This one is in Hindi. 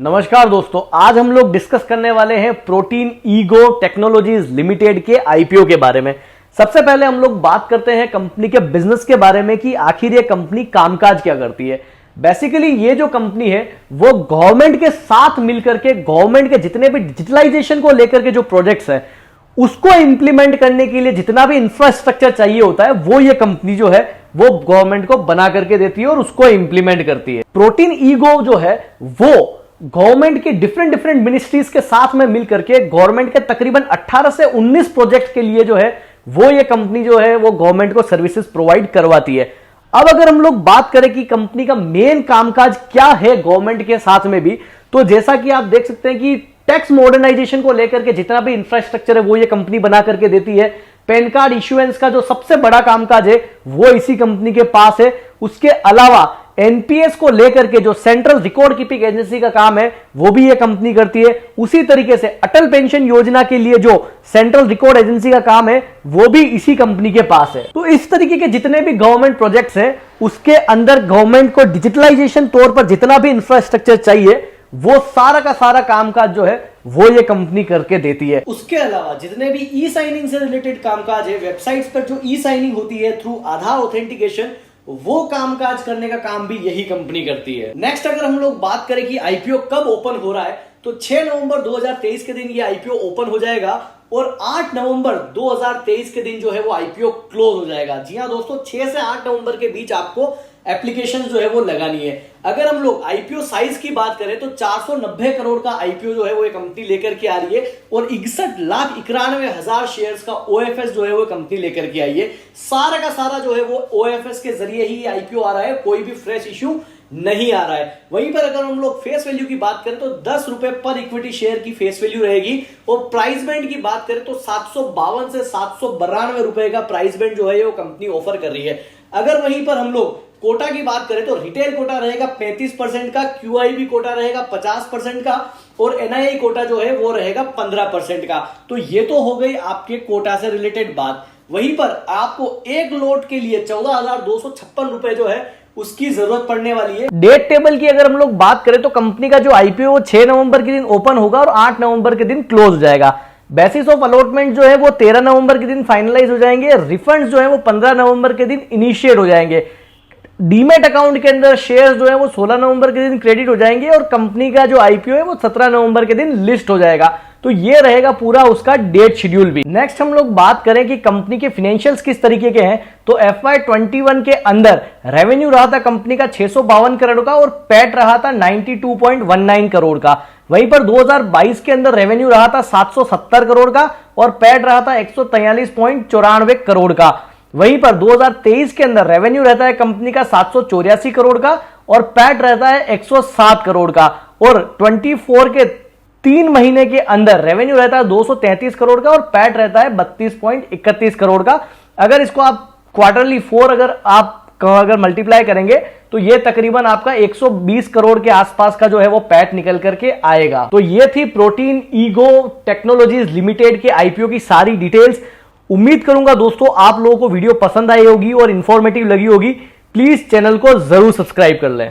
नमस्कार दोस्तों, आज हम लोग डिस्कस करने वाले हैं प्रोटीन ईगो टेक्नोलॉजीज लिमिटेड के आईपीओ के बारे में। सबसे पहले हम लोग बात करते हैं कंपनी के बिजनेस के बारे में कि आखिर ये कंपनी कामकाज क्या करती है। बेसिकली ये जो कंपनी है वो गवर्नमेंट के साथ मिलकर के गवर्नमेंट के जितने भी डिजिटलाइजेशन को लेकर के जो प्रोजेक्ट्स हैं उसको इंप्लीमेंट करने के लिए जितना भी इंफ्रास्ट्रक्चर चाहिए होता है वो ये कंपनी जो है वो गवर्नमेंट को बना करके देती है और उसको इंप्लीमेंट करती है। प्रोटीन ईगो जो है वो गवर्नमेंट के डिफरेंट मिनिस्ट्रीज के साथ में मिलकर के गवर्नमेंट के तकरीबन 18 से 19 प्रोजेक्ट के लिए जो है वो ये कंपनी जो है वो गवर्नमेंट को सर्विसेज प्रोवाइड करवाती है। अब अगर हम लोग बात करें कि कंपनी का मेन कामकाज क्या है गवर्नमेंट के साथ में भी, तो जैसा कि आप देख सकते हैं कि टैक्स मॉडर्नाइजेशन को लेकर के जितना भी इंफ्रास्ट्रक्चर है वो ये कंपनी बना करके देती है। पैन कार्ड इश्यूएंस का जो सबसे बड़ा कामकाज है वो इसी कंपनी के पास है। उसके अलावा एनपीएस को लेकर के जो सेंट्रल रिकॉर्ड कीपिंग एजेंसी का काम है वो भी ये कंपनी करती है। उसी तरीके से अटल पेंशन योजना के लिए जो सेंट्रल रिकॉर्ड एजेंसी का काम है वो भी इसी कंपनी के पास है। तो इस तरीके के जितने भी गवर्नमेंट प्रोजेक्ट्स हैं उसके अंदर गवर्नमेंट को डिजिटलाइजेशन तौर पर जितना भी इंफ्रास्ट्रक्चर चाहिए वो सारा का सारा कामकाज जो है वो ये कंपनी करके देती है। उसके अलावा जितने भी ई साइनिंग से रिलेटेड कामकाज है, वेबसाइट्स पर जो ई साइनिंग होती है थ्रू आधार ऑथेंटिकेशन, वो कामकाज करने का काम भी यही कंपनी करती है। नेक्स्ट अगर हम लोग बात करें कि आईपीओ कब ओपन हो रहा है, तो 6 नवंबर 2023 के दिन ये आईपीओ ओपन हो जाएगा और 8 नवंबर 2023 के दिन जो है वो आईपीओ क्लोज हो जाएगा। जी हाँ दोस्तों, 6 से 8 नवंबर के बीच आपको एप्लीकेशन जो है वो लगानी है। अगर हम लोग आईपीओ साइज की बात करें तो 490 करोड़ का आईपीओ जो है वो ये कंपनी लेकर के आ रही है और 61,91,000 शेयर्स का ओएफएस जो है वो कंपनी लेकर के आई है। सारा का सारा जो है वो ओएफएस के जरिए ही आईपीओ आ रहा है, कोई भी फ्रेश इश्यू नहीं आ रहा है। वहीं पर अगर हम लोग फेस वैल्यू की बात करें तो 10 रुपए पर इक्विटी शेयर की फेस वैल्यू रहेगी और प्राइस बैंड की बात करें तो 752 से 792 रुपए का प्राइस बैंड जो है वो कंपनी ऑफर कर रही है। अगर वहीं पर हम लोग कोटा की बात करें तो रिटेल कोटा रहेगा 35% का, क्यूआईबी कोटा रहेगा 50% का और एनआईआई कोटा जो है वो रहेगा 15% का। तो ये तो हो गई आपके कोटा से रिलेटेड बात। वहीं पर आपको एक लोट के लिए 14,256 रुपए जो है उसकी जरूरत पड़ने वाली है। डेट टेबल की अगर हम लोग बात करें तो कंपनी का जो आईपीओ 6 नवंबर के दिन ओपन होगा और 8 नवंबर के दिन क्लोज हो जाएगा। बेसिस ऑफ अलॉटमेंट जो है वो 13 नवंबर के दिन फाइनलाइज हो जाएंगे। रिफंड जो है वो 15 नवंबर के दिन इनिशिएट हो जाएंगे। डीमेट अकाउंट के अंदर शेयर्स जो है वो 16 नवंबर के दिन क्रेडिट हो जाएंगे और कंपनी का जो आईपीओ है वो 17 नवंबर के दिन लिस्ट हो जाएगा। तो ये रहेगा पूरा उसका डेट शेड्यूल भी। नेक्स्ट हम लोग बात करें कि कंपनी के फाइनेंशियल्स किस तरीके के हैं, तो FY21 के अंदर रेवेन्यू रहा था कंपनी का 652 करोड़ का और पैट रहा था 92.19 करोड़ का। वहीं पर 2022 के अंदर रेवेन्यू रहा था 770 करोड़ का और पैट रहा था 143.94 करोड़ का। वहीं पर 2023 के अंदर रेवेन्यू रहता है कंपनी का 784 करोड़ का और पैट रहता है 107 करोड़ का और 24 के 3 महीने के अंदर रेवेन्यू रहता है 233 करोड़ का और पैट रहता है 32.31 करोड़ का। अगर इसको आप क्वार्टरली 4 अगर मल्टीप्लाई करेंगे तो ये तकरीबन आपका 120 करोड़ के आसपास का जो है वो पैट निकल करके आएगा। तो ये थी प्रोटीन ईगो टेक्नोलॉजीज लिमिटेड के आईपीओ की सारी डिटेल्स। उम्मीद करूंगा दोस्तों आप लोगों को वीडियो पसंद आई होगी और इंफॉर्मेटिव लगी होगी। प्लीज चैनल को जरूर सब्सक्राइब कर लें।